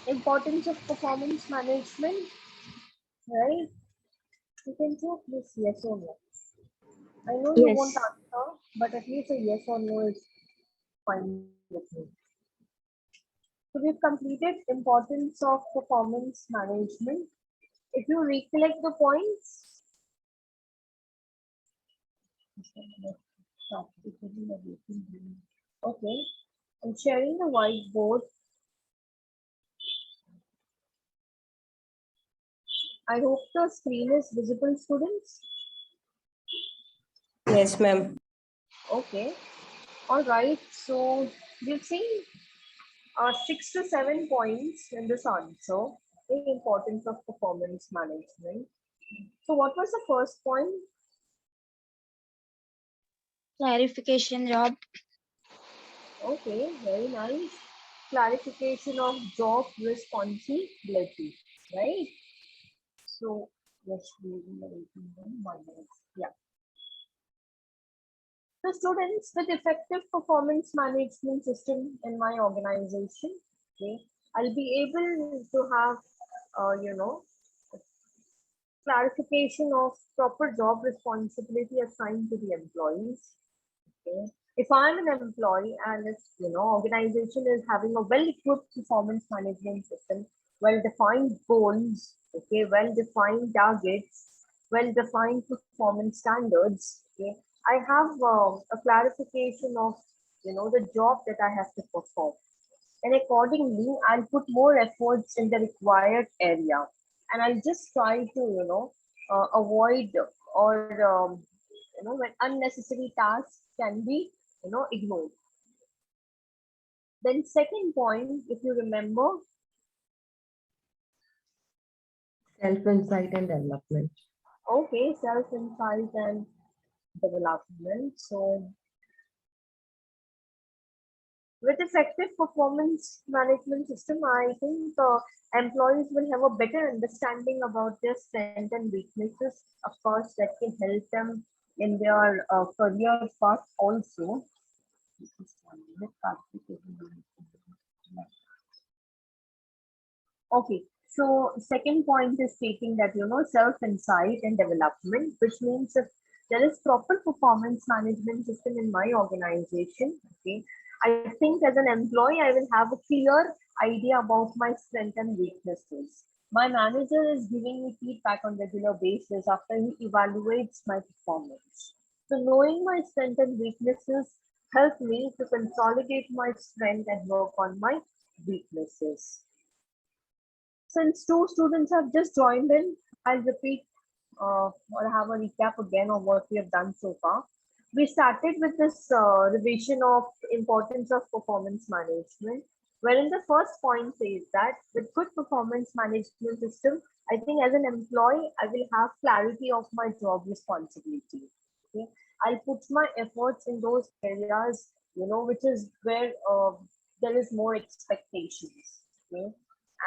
Importance of performance management, right? You can choose this yes or no. I know you won't Yes. answer, but at least a yes or no is fine with me. So we've completed importance of performance management. If you recollect the points, okay, I'm sharing the whiteboard. I hope the screen is visible, students. Yes, ma'am. Okay, all right. So we've seen 6 to 7 points in this answer. The importance of performance management. So what was the first point? Clarification job. Okay, very nice. Clarification of job responsibility, right? So let's do the 1 minute. Yeah. So students, with effective performance management system in my organization, okay, I'll be able to have, clarification of proper job responsibility assigned to the employees. Okay. If I'm an employee and if organization is having a well-equipped performance management system, well-defined goals, okay, well-defined targets, well-defined performance standards, okay, I have a clarification of the job that I have to perform, and accordingly I'll put more efforts in the required area, and I'll just try to avoid or when unnecessary tasks can be ignored. Then second point, if you remember, Self-insight and development. okay, self insight and development. So with effective performance management system, I think employees will have a better understanding about their strengths and weaknesses. Of course, that can help them in their career path also. Okay, so second point is stating that self insight and development, which means if there is proper performance management system in my organization, okay, I think as an employee I will have a clear idea about my strengths and weaknesses. My manager is giving me feedback on regular basis after he evaluates my performance. So knowing my strengths and weaknesses help me to consolidate my strength and work on my weaknesses. Since two students have just joined in, I'll repeat or have a recap again of what we have done so far. We started with this revision of importance of performance management, wherein the first point says that with good performance management system, I think as an employee, I will have clarity of my job responsibility. Okay, I'll put my efforts in those areas, which is where there is more expectations. Okay,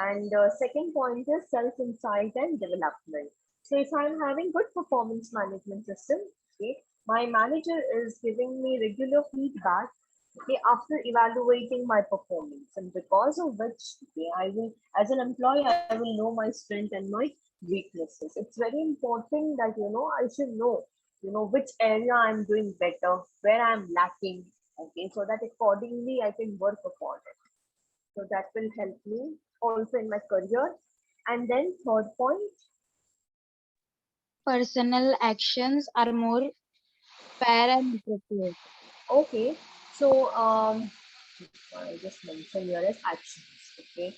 and second point is self-insight and development. So if I'm having good performance management system, okay, my manager is giving me regular feedback, okay, after evaluating my performance, and because of which, okay, I will, as an employee, I will know my strength and my weaknesses. It's very important that I should know, which area I'm doing better, where I'm lacking, okay, so that accordingly I can work upon it. So that will help me also in my career. And then third point, Personal actions are more fair and appropriate. okay. So I just mentioned here as actions. Okay.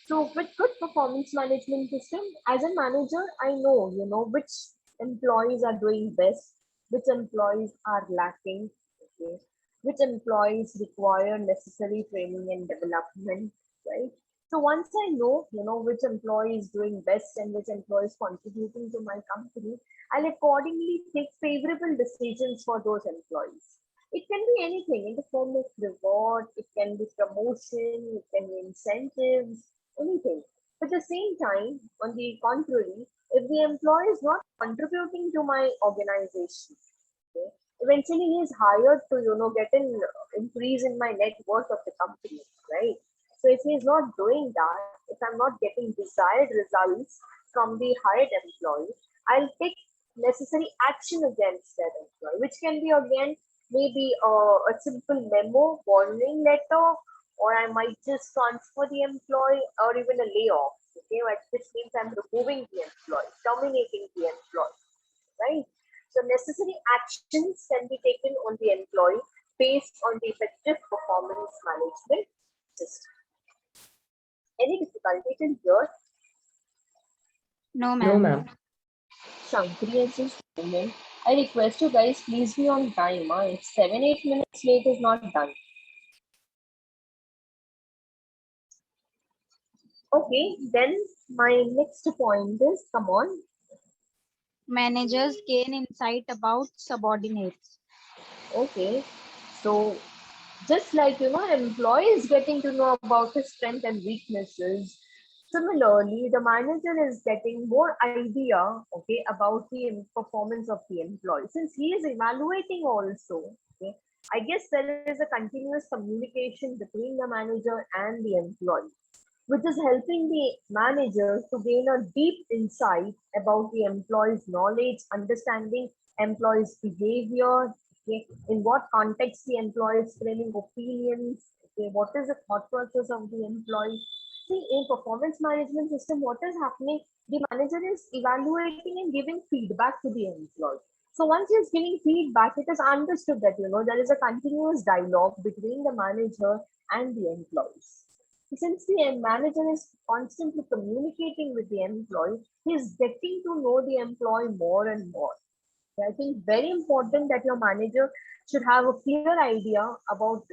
So with good performance management system, as a manager, I know which employees are doing best, which employees are lacking, okay, which employees require necessary training and development, right? So once I know, which employee is doing best and which employee is contributing to my company, I'll accordingly take favorable decisions for those employees. It can be anything in the form of reward, it can be promotion, it can be incentives, anything. At the same time, on the contrary, if the employee is not contributing to my organization, okay, eventually he is hired to get an increase in my net worth of the company, right? So if he is not doing that, if I'm not getting desired results from the hired employee, I'll take necessary action against that employee, which can be again maybe a simple memo, warning letter, or I might just transfer the employee or even a layoff, okay, which means I'm removing the employee, terminating the employee, right? So necessary actions can be taken on the employee based on the effective performance management system. Any difficulty till here? No, No, ma'am. ma'am. Shankri, just a moment. I request you guys, please be on time. It's 7-8 minutes late is not done. Okay, then my next point is, come on. Managers gain insight about subordinates. Okay, so just like employees getting to know about his strengths and weaknesses, similarly the manager is getting more idea, okay, about the performance of the employee, since he is evaluating also. Okay, I guess there is a continuous communication between the manager and the employee, which is helping the managers to gain a deep insight about the employee's knowledge, understanding employee's behavior, okay, in what context the employee is framing opinions, okay, what is the thought process of the employee. See, in performance management system, what is happening? The manager is evaluating and giving feedback to the employee. So once he is giving feedback, it is understood that there is a continuous dialogue between the manager and the employees. Since the manager is constantly communicating with the employee, he is getting to know the employee more and more. I think very important that your manager should have a clear idea about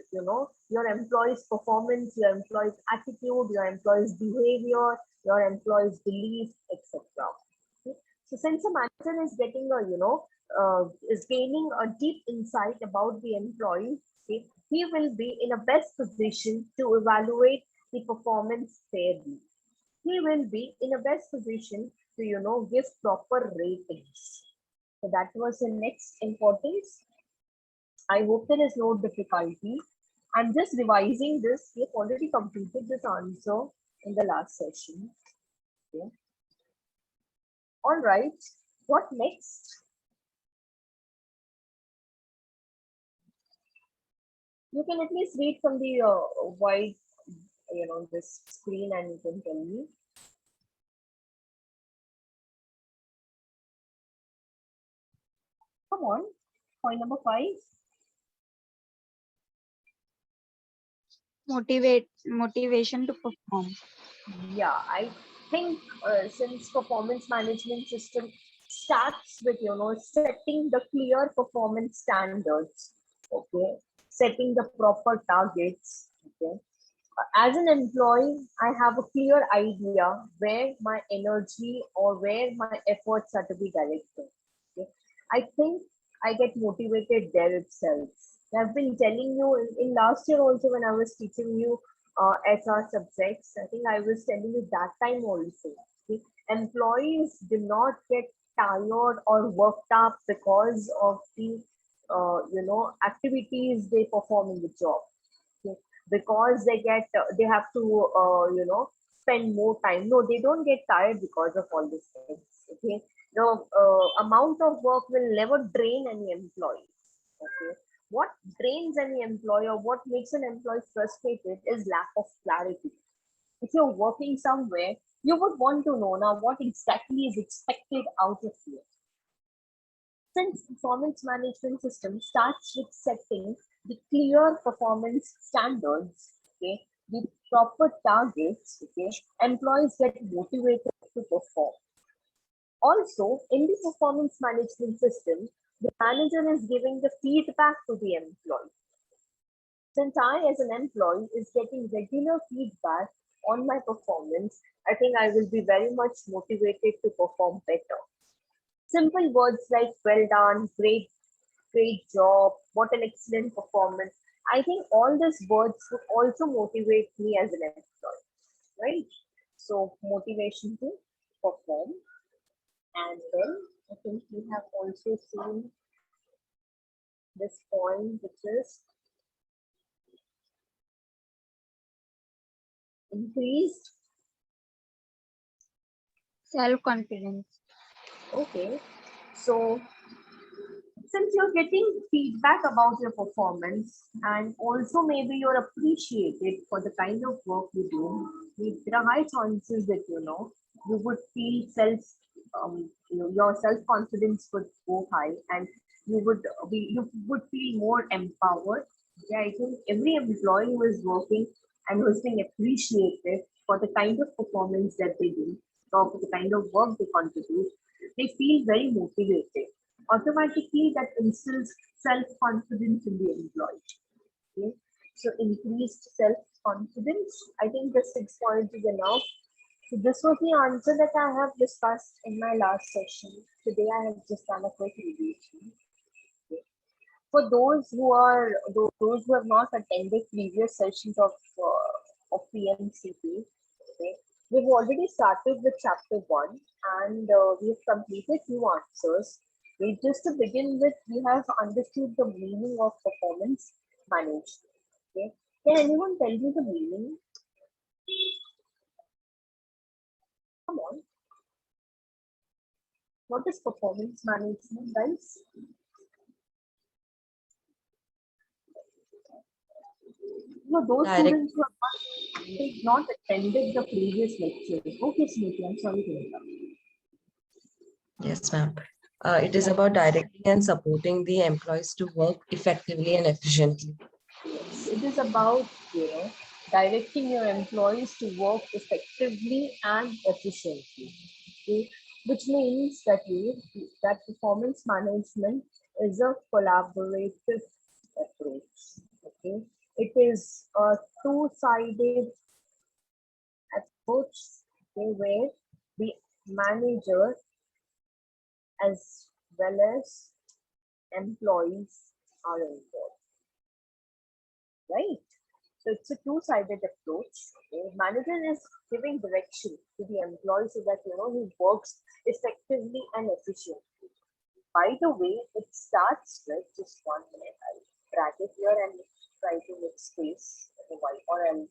your employee's performance, your employee's attitude, your employee's behavior, your employee's beliefs, etc. Okay. So since a manager is getting a is gaining a deep insight about the employee, okay, he will be in a best position to evaluate the performance fairly. He will be in a best position to give proper ratings. So that was the next importance. I hope there is no difficulty. I'm just revising this. We've already completed this answer in the last session. Okay. All right. What next? You can at least read from the wide, this screen, and you can tell me. Come on. Point number 5. Motivation to perform. Yeah, I think since performance management system starts with setting the clear performance standards, okay, setting the proper targets, okay. As an employee, I have a clear idea where my energy or where my efforts are to be directed. Okay. I think I get motivated there itself. I've been telling you in last year also when I was teaching you SR subjects. I think I was telling you that time also. Okay. Employees do not get tired or worked up because of the activities they perform in the job. Okay, because they have to spend more time. No, they don't get tired because of all these things. Okay, the amount of work will never drain any employee. Okay, what drains any employee or what makes an employee frustrated is lack of clarity. If you're working somewhere, you would want to know now what exactly is expected out of you. Since performance management system starts with setting the clear performance standards, okay, the proper targets, okay, employees get motivated to perform. Also, in the performance management system, the manager is giving the feedback to the employee. Since I, as an employee, is getting regular feedback on my performance, I think I will be very much motivated to perform better. Simple words like well done, great job, what an excellent performance. I think all these words would also motivate me as an employee, right? So motivation to perform. And then I think we have also seen this point, which is increased Self-confidence. Okay. So since you're getting feedback about your performance and also maybe you're appreciated for the kind of work you do, there are high chances that you would feel your self confidence would go high and you would feel more empowered. Yeah, I think every employee who is working and who is being appreciated for the kind of performance that they do or for the kind of work they contribute, they feel very motivated. Automatically, that instills self-confidence in the employee. Okay? So increased self-confidence. I think the 6 points is enough. So this was the answer that I have discussed in my last session. Today I have just done a quick revision. Okay. For those who have not attended previous sessions of PMCP, okay, we've already started with chapter 1 and we've completed few answers. Just to begin with, we have understood the meaning of performance management. Okay, can anyone tell me the meaning? Come on, what is performance management, guys? No, those Direct. students who have not attended the previous lecture. Okay, Smriti, I'm sorry to interrupt. Yes, ma'am. It is about directing and supporting the employees to work effectively and efficiently. Yes, it is about directing your employees to work effectively and efficiently. Okay? Which means that performance management is a collaborative approach. Okay, it is a two-sided approach, okay, where the manager as well as employees are involved, right? So it's a two-sided approach. Okay? Manager is giving direction to the employee so that he works effectively and efficiently. By the way, it starts with just 1 minute. I'll drag it here and try to make space or I'll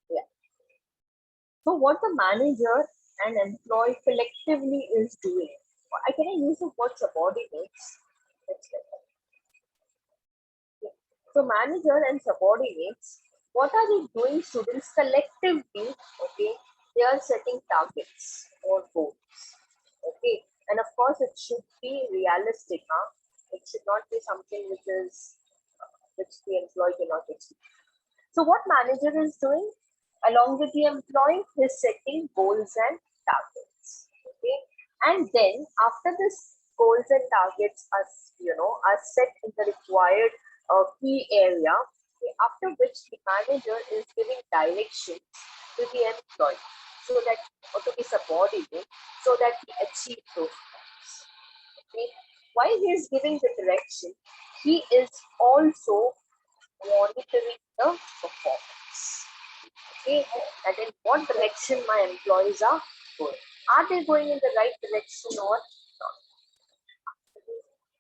yeah. So what the manager and employee collectively is doing. I can use the word subordinates. Let's get that. So manager and subordinates, what are they doing, students? Collectively, okay, they are setting targets or goals. Okay, and of course it should be realistic, huh? It should not be something which the employee cannot achieve. So what manager is doing along with the employee is setting goals and targets. Okay, and then after this goals and targets are set in the required key area. Okay, after which the manager is giving direction to the employee so that or to be subordinate so that he achieve those goals. Okay, while he is giving the direction, he is also monitoring the performance. Okay, and in what direction my employees are going. Are they going in the right direction or not?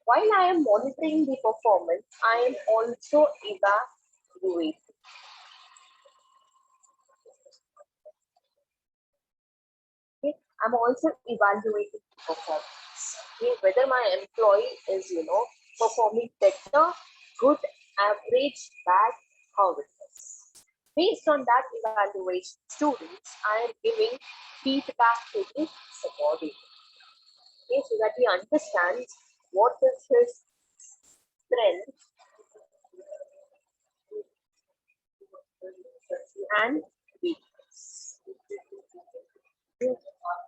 While I am monitoring the performance, I am also evaluating. Okay, I'm also evaluating the performance. Okay, whether my employee is performing better, good, average, bad, how it is. Based on that evaluation, students, I am giving feedback to the subordinate. Okay, so that he understands what is his strength and weakness.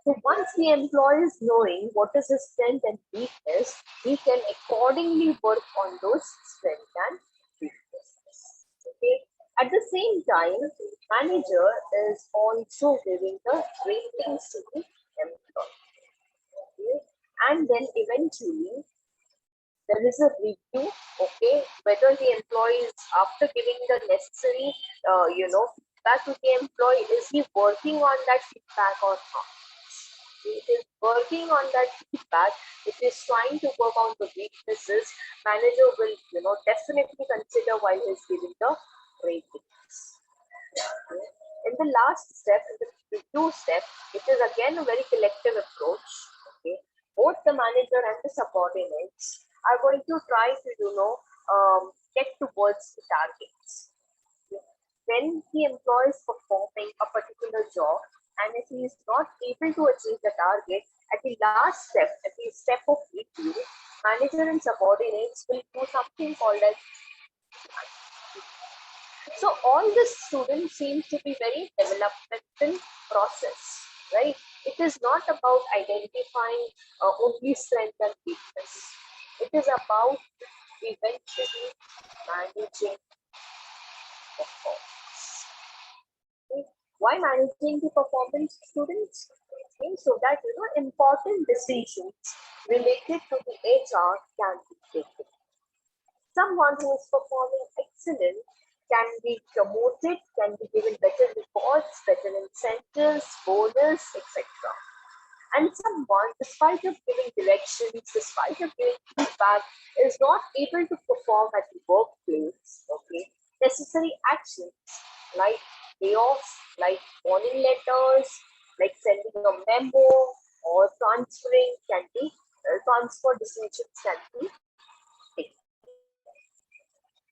So once the employee is knowing what is his strength and weakness, he can accordingly work on those strengths and weaknesses. Okay. At the same time, manager is also giving the ratings to the employee. Okay. And then eventually there is a review, okay, whether the employee is after giving the necessary, feedback to the employee, is he working on that feedback or not? If he is working on that feedback, if he is trying to work on the weaknesses, manager will, definitely consider while he is giving the ratings. In the last step, in the two-step, it is again a very collective approach. Okay, both the manager and the subordinates are going to try to, get towards the targets. When the employee is performing a particular job, and if he is not able to achieve the target, at the last step, at the step of review, manager and subordinates will do something called as. So all this student seems to be very developmental process, right? It is not about identifying only strength and weakness. It is about eventually managing performance. Okay? Why managing the performance, students? Okay, so that important decisions related to the HR can be taken. Someone who is performing excellent can be promoted, can be given better rewards, better incentives, bonus, etc. And someone, despite of giving directions, despite of giving feedback, is not able to perform at the workplace, okay, necessary actions like layoffs, like warning letters, like sending a memo or transferring can be, transfer decisions can be taken.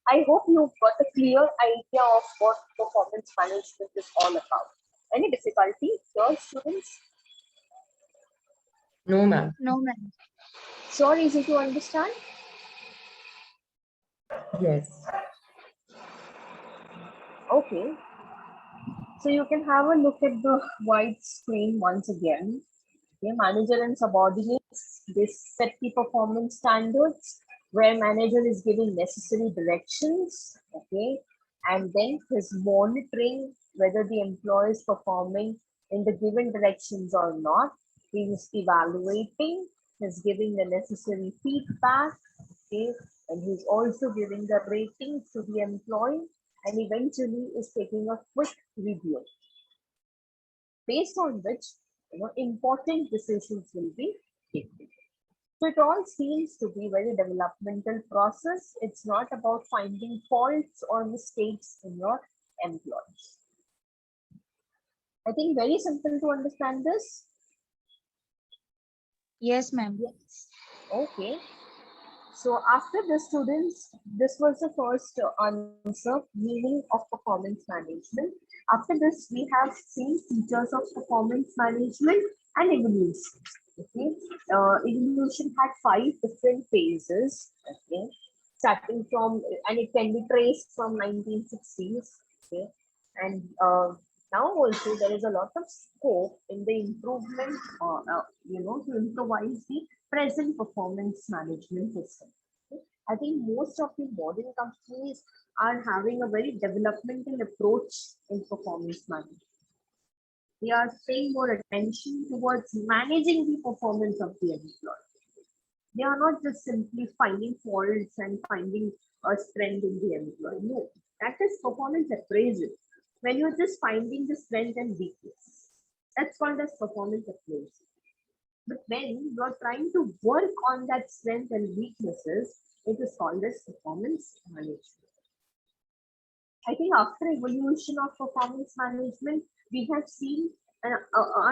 I hope you've got a clear idea of what performance management is all about. Any difficulty here, students? No, ma'am. No, ma'am. Sure, easy to understand? Yes. Okay. So you can have a look at the white screen once again. Okay, manager and subordinates, they set the performance standards where manager is giving necessary directions, okay, and then he's monitoring whether the employee is performing in the given directions or not. He is evaluating, he's giving the necessary feedback, okay, and he's also giving the ratings to the employee, and eventually is taking a quick review based on which important decisions will be taken. So it all seems to be very developmental process. It's not about finding faults or mistakes in your employees. I think very simple to understand this. Yes, ma'am. Yes. Okay. So after the students, this was the first answer, meaning of performance management. After this, we have seen features of performance management and evolution. Okay, evolution had 5 different phases. Okay, starting from, and it can be traced from 1960s. Okay, and now also there is a lot of scope in the improvement, to improvise the present performance management system. Okay? I think most of the modern companies are having a very developmental approach in performance management. They are paying more attention towards managing the performance of the employee. They are not just simply finding faults and finding a strength in the employee. No, that is performance appraisal. When you're just finding the strength and weakness, that's called as performance appraisal. But when you're trying to work on that strength and weaknesses, it is called as performance management. I think after evolution of performance management, we have seen an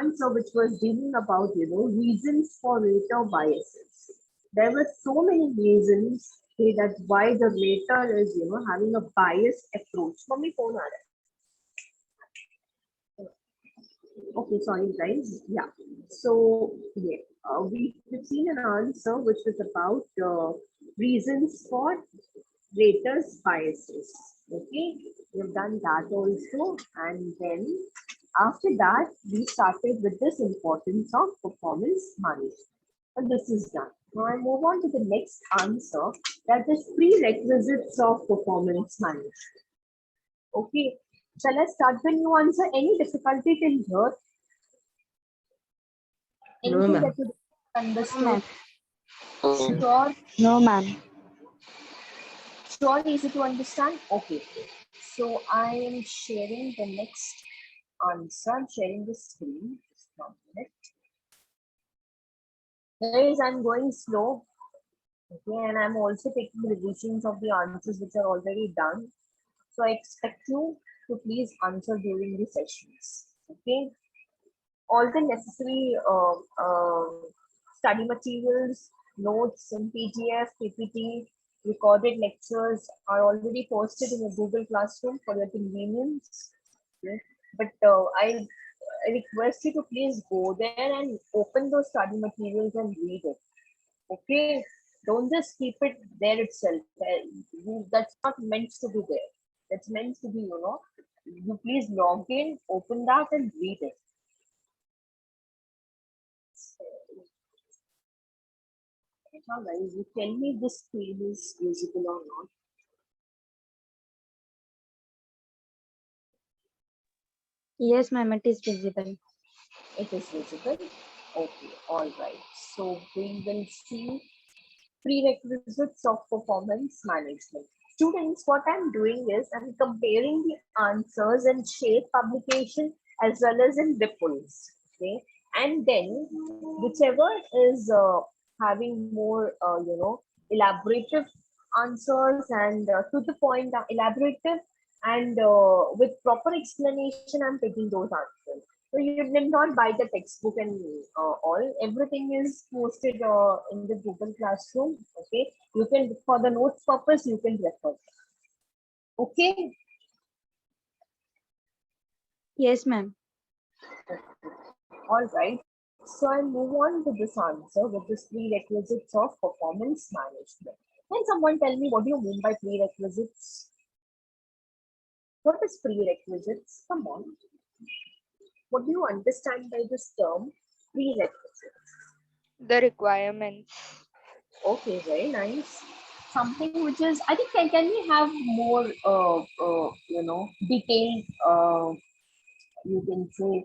answer which was dealing about, reasons for rater biases. There were so many reasons, okay, that why the rater is, having a biased approach. Mommy, phone aa raha hai. Okay, sorry guys. Yeah. So yeah, we've seen an answer which was about reasons for raters biases. Okay, we've done that also, and then after that we started with this importance of performance management. And this is done. Now I move on to the next answer, that is prerequisites of performance management. Okay, shall I start the new answer? Any difficulty till here? No, Anything ma'am. that you understood? Sure. Sure, No, ma'am. sure, easy to understand. Okay, so I am sharing the next answer. I'm sharing the screen. Just 1 minute. Guys, I'm going slow. Okay, and I'm also taking revisions of the answers which are already done. So I expect you to please answer during the sessions. Okay. all the necessary study materials, notes in PDF, PPT, recorded lectures are already posted in a Google Classroom for your convenience. Okay? But I request you to please go there and open those study materials and read it. Okay, don't just keep it there itself. That's not meant to be there. That's meant to be, you please log in, open that and read it. Now guys, you tell me this screen is visible or not. Yes, ma'am, it is visible. It is visible. Okay, all right. So we will see prerequisites of performance management. Students, what I'm doing is I'm comparing the answers in shape publication as well as in ripples. Okay, and then whichever is having more, elaborative answers and to the point, elaborative and with proper explanation, I'm taking those answers. So you need not buy the textbook and all. Everything is posted in the Google Classroom. Okay, you can, for the notes purpose, you can refer. Okay, Yes, ma'am. all right. So I'll move on to this answer with the prerequisites of performance management. Can someone tell me what do you mean by prerequisites? What is prerequisites? Come on. What do you understand by this term prerequisites? The requirements. Okay, very nice. Something which is, I think, can we have more, detailed, you can say,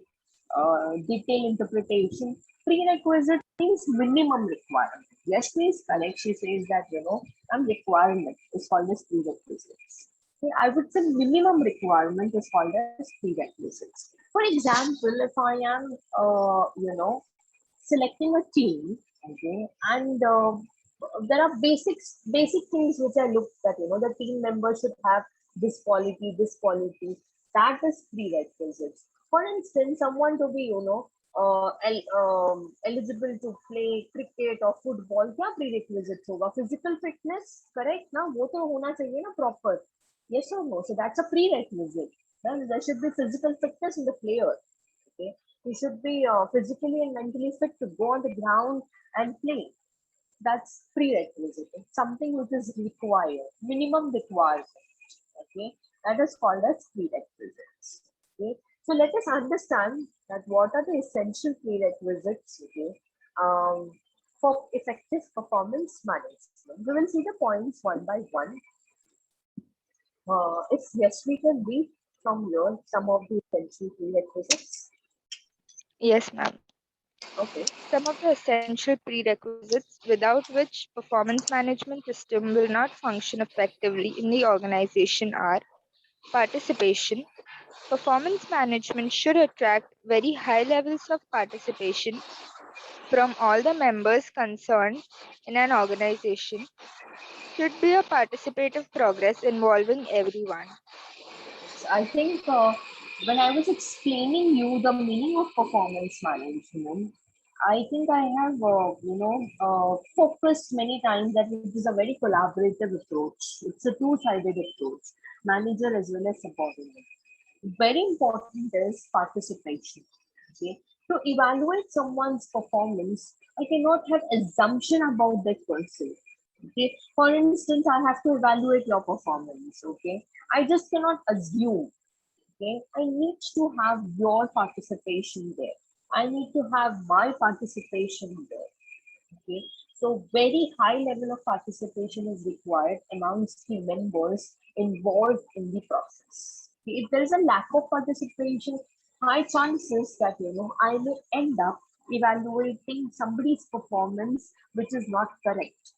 detailed interpretation? Prerequisite means minimum requirement. Yes, please, correct. She says that, some requirement is called as prerequisites. Okay, I would say minimum requirement is called as prerequisites. For example, if I am, selecting a team, okay, and there are basic things which I looked at. The team members should have this quality, this quality. That is prerequisites. For instance, someone to be, eligible to play cricket or football, क्या prerequisites होगा? Physical fitness, correct? ना वो तो होना चाहिए ना proper. Yes or no? So that's a prerequisite. Then there should be physical fitness in the player. Okay, he should be physically and mentally fit to go on the ground and play. That's prerequisite. It's something which is required, minimum requirement. Okay, that is called as prerequisites. Okay, so let us understand that what are the essential prerequisites. Okay, for effective performance management. We will see the points one by one. If yes, we can read from here some of the essential prerequisites. Yes, ma'am. Okay. Some of the essential prerequisites without which performance management system will not function effectively in the organization are participation. Performance management should attract very high levels of participation from all the members concerned in an organization. Should be a participative progress involving everyone. I think when I was explaining you the meaning of performance management, I think I have, focused many times that it is a very collaborative approach. It's a two-sided approach, manager as well as subordinate. Very important is participation. Okay, to evaluate someone's performance, I cannot have assumption about that person. Okay, for instance, I have to evaluate your performance. Okay, I just cannot assume. Okay, I need to have your participation there. I need to have my participation there. Okay, so very high level of participation is required amongst the members involved in the process. Okay, if there is a lack of participation, high chances that I may end up evaluating somebody's performance which is not correct.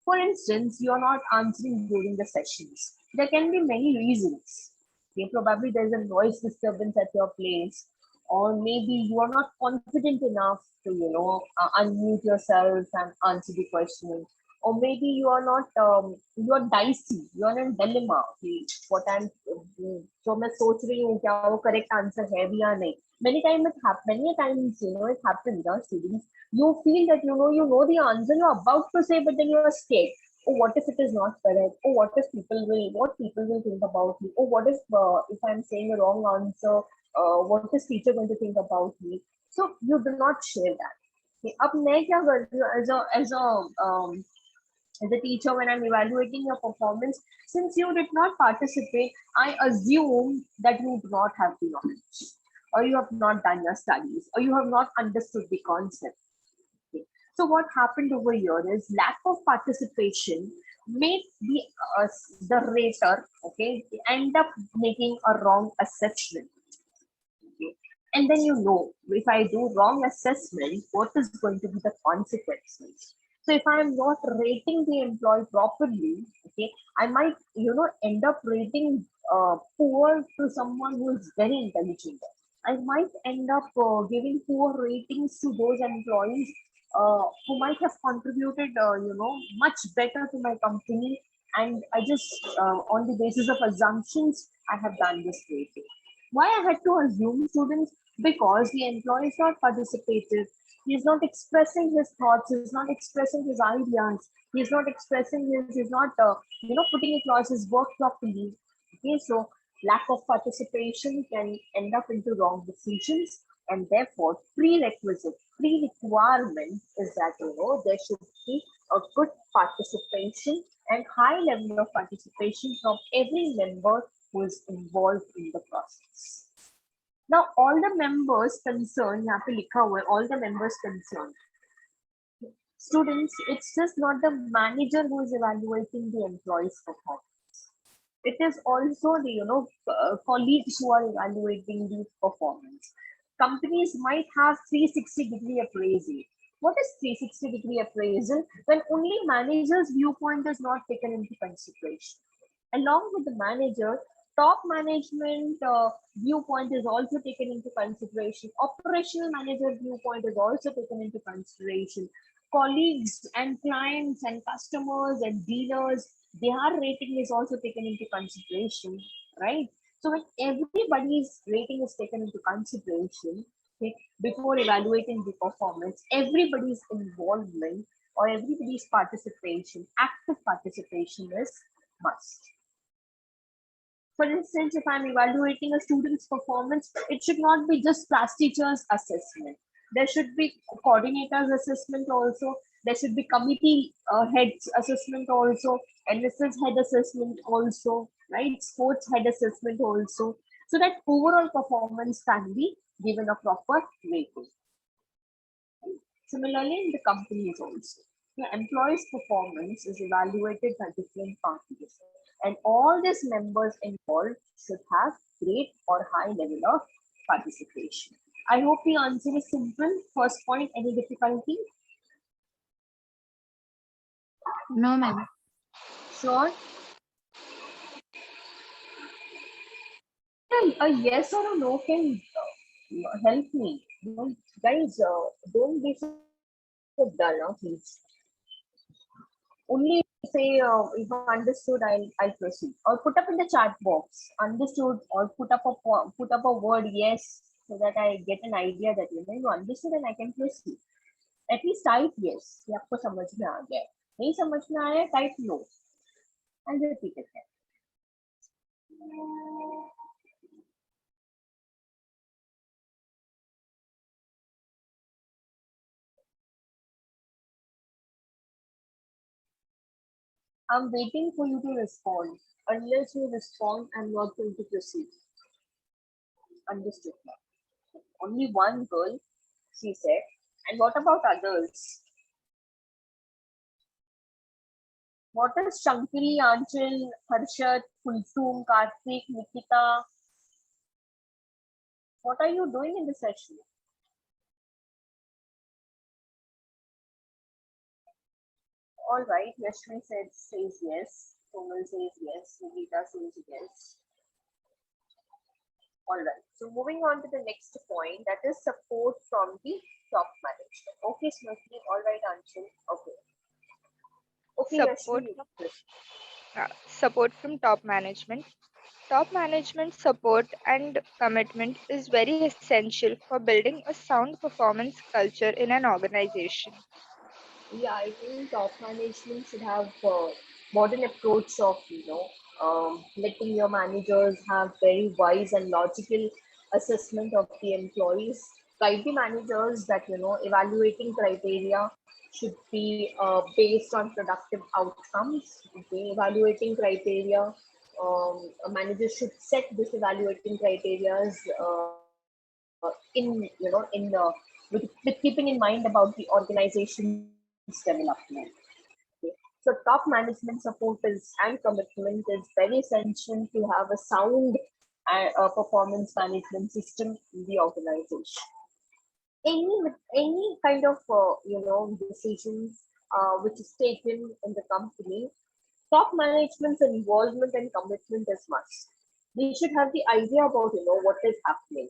For instance, you're not answering during the sessions. There can be many reasons. Okay, probably there's a noise disturbance at your place, or maybe you are not confident enough to, unmute yourself and answer the question, or maybe you are not, you are dicey, you are in dilemma कि what I'm जो मैं सोच रही हूँ क्या वो correct answer है भी या नहीं. Many times, you know, it happens, students. You feel that you know the answer you're about to say, but then you are scared. Oh, what if it is not correct? Oh, what people will think about me? Oh, what if I'm saying a wrong answer? What is teacher going to think about me? So you do not share that. Okay, अब मैं क्या कर रही हूँ as a teacher when I'm evaluating your performance, since you did not participate, I assume that you do not have the knowledge, or you have not done your studies, or you have not understood the concept. Okay. So what happened over here is lack of participation made uh, the rater, okay, end up making a wrong assessment. Okay. And then if I do wrong assessment, what is going to be the consequences? So if I'm not rating the employee properly, okay, I might end up rating poor to someone who is very intelligent. I might end up giving poor ratings to those employees who might have contributed, much better to my company. And I just, on the basis of assumptions, I have done this rating. Why I had to assume, students? Because the employee is not participative. He is not expressing his thoughts. He is not expressing his ideas. He is not expressing he's not, putting across his work properly. Okay, so lack of participation can end up into wrong decisions, and therefore pre-requirement is that there should be a good participation and high level of participation from every member who is involved in the process. Now, all the members concerned, यहाँ पे लिखा हुआ है, all the members concerned. Students, it's just not the manager who is evaluating the employee's performance. It is also the colleagues who are evaluating the performance. Companies might have 360-degree appraisal. What is 360-degree appraisal? When only manager's viewpoint is not taken into consideration. Along with the manager, top management viewpoint is also taken into consideration. Operational manager viewpoint is also taken into consideration. Colleagues and clients and customers and dealers, their rating is also taken into consideration, right? So when everybody's rating is taken into consideration, okay, before evaluating the performance, everybody's involvement or everybody's participation, active participation is must. For instance, if I'm evaluating a student's performance, it should not be just class teacher's assessment. There should be coordinator's assessment also. There should be committee head's assessment also, NSS head assessment also, right? Sports head assessment also, so that overall performance can be given a proper rating. Similarly, in the companies also, the employee's performance is evaluated by different parties, and all these members involved should have great or high level of participation. I hope the answer is simple. First point, any difficulty? No, ma'am. Sure. A yes or a no can help me. Guys, don't be so dull, please. Only say if understood, I'll proceed, or put up in the chat box understood, or put up a word yes, so that I get an idea that you understood and I can proceed. At least type yes. ये आपको समझ में आ गया है. नहीं समझ में आया, type no. I'll repeat it again. I'm waiting for you to respond. Unless you respond, I'm not going to proceed. Understood. Only one girl, she said. And what about others? What is Shankari, Anchal, Harshat, Kulsum, Karthik, Nikita? What are you doing in the session? All right, Yashmi says yes. Komal says yes. Nikita says yes. All right. So moving on to the next point, that is support from the top management. Okay, Smriti. All right, Anshul. Okay. Okay, Support Rashmi. support from top management. Top management support and commitment is very essential for building a sound performance culture in an organization. Yeah, I think top management should have modern approach of letting your managers have very wise and logical assessment of the employees. Guide the managers that evaluating criteria should be based on productive outcomes. Okay, evaluating criteria. A manager should set this evaluating criteria with keeping in mind about the organization's development. Okay. So top management support is and commitment is very essential to have a sound performance management system in the organization. Any kind of decisions which is taken in the company, top management's involvement and commitment is must. They should have the idea about what is happening.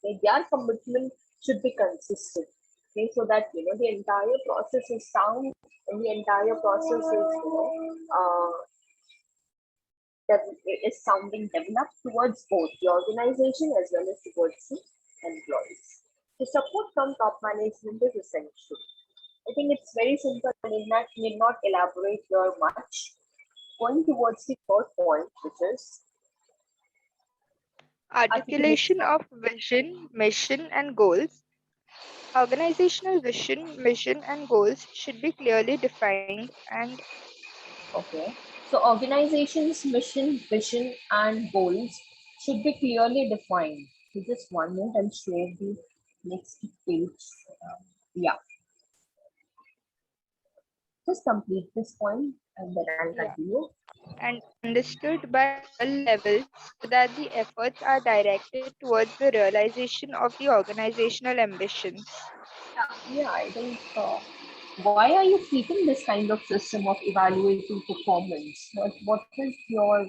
Okay, their commitment should be consistent. Okay, so that the entire process is sound and the entire process is that is sounding developed towards both the organization as well as towards the employees. The support from top management is essential. I think it's very simple and need not elaborate here much. Going towards the third point, which is articulation Articulation of. of vision, mission, and goals. Organizational vision, mission, and goals should be clearly defined and Okay. So organization's mission, vision, and goals should be clearly defined. So just 1 minute, I'll share the next page. Yeah, just complete this point and then I'll yeah, continue. and understood by all levels so that the efforts are directed towards the realization of the organizational ambitions. Yeah, I think why are you keeping this kind of system of evaluating performance? What is your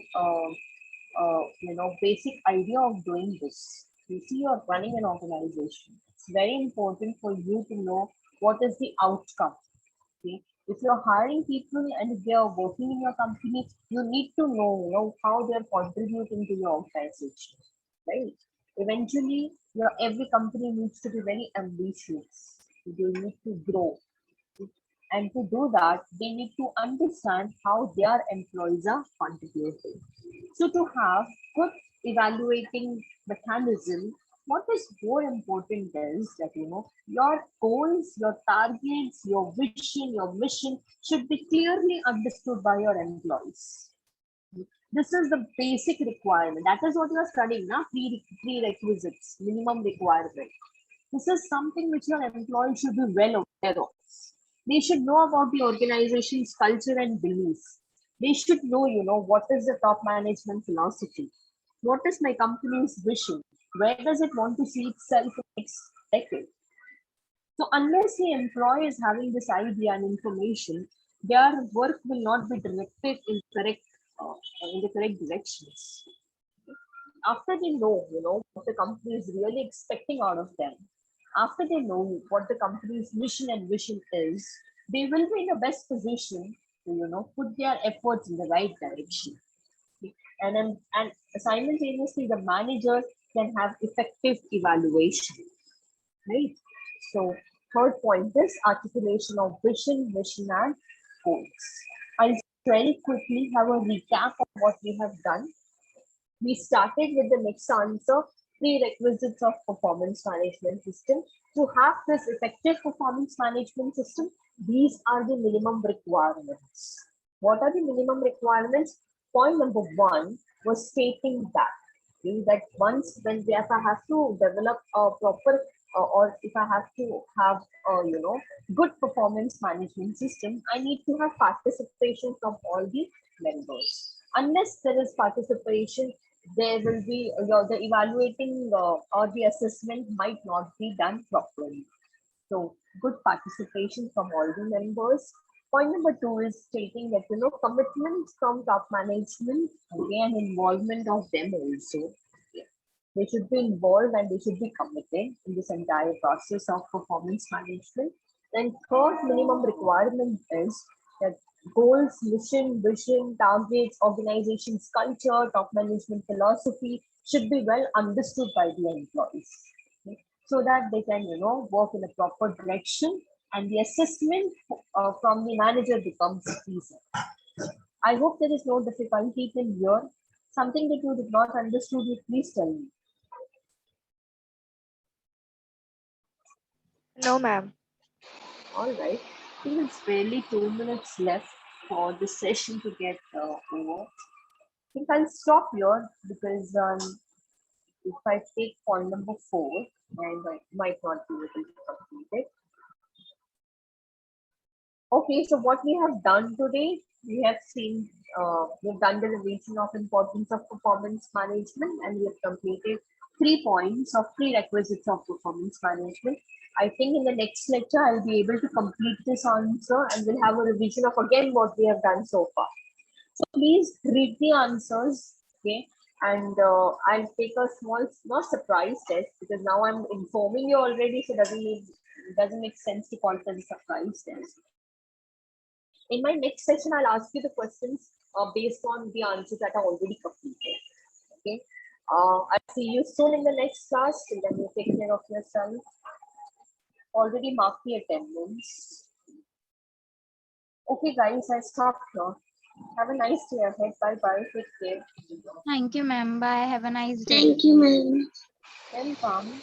basic idea of doing this? You see, you're running an organization. It's very important for you to know what is the outcome. Okay, if you're hiring people and if they are working in your company, you need to know, how they're contributing to your organization, right? Eventually, every company needs to be very ambitious. They need to grow, and to do that, they need to understand how their employees are contributing. So to have good evaluating mechanism, what is more important is that your goals, your targets, your vision, your mission should be clearly understood by your employees. This is the basic requirement. That is what you are studying, now prerequisites, minimum requirement. This is something which your employees should be well aware of. They should know about the organization's culture and beliefs. They should know, what is the top management philosophy? What is my company's vision? Where does it want to see itself in next decade? So unless the employee is having this idea and information, their work will not be directed uh, in the correct directions. After they know, what the company is really expecting out of them, after they know what the company's mission and vision is, they will be in the best position to, put their efforts in the right direction. And simultaneously, the manager can have effective evaluation, right? So, third point is articulation of vision, mission, and goals. I'll very quickly have a recap of what we have done. We started with the next answer, prerequisites of performance management system. To have this effective performance management system, these are the minimum requirements. What are the minimum requirements? Point number one was stating that, that once when if I have to develop a proper or if I have to have a good performance management system, I need to have participation from all the members. Unless there is participation, there will be the evaluating or the assessment might not be done properly. So good participation from all the members. Point number two is stating that commitment from top management, okay, and involvement of them also. They should be involved and they should be committed in this entire process of performance management. Then third minimum requirement is that goals, mission, vision, targets, organization's culture, top management philosophy should be well understood by the employees, okay, so that they can, work in a proper direction and the assessment from the manager becomes easy. I hope there is no difficulty in here. Something that you did not understood, you please tell me. No, ma'am. All right. I think it's barely 2 minutes left for the session to get over. I think I'll stop here because if I take point number 4, and I might not be able to complete it. Okay, so what we have done today, we have seen, we've done the revision of importance of performance management, and we have completed 3 points of prerequisites of performance management. I think in the next lecture, I'll be able to complete this answer and we'll have a revision of again what we have done so far. So please read the answers, okay? And I'll take a small, not surprise test because now I'm informing you already, so doesn't make sense to call it as a surprise test. In my next session, I'll ask you the questions based on the answers that are already completed. Okay. I'll see you soon in the next class. Till then, you take care of yourself. Already marked the attendance. Okay, guys, I stopped here. Have a nice day ahead. Bye bye. Take care. Thank you, ma'am. Bye. Have a nice day. Thank you, ma'am. Welcome.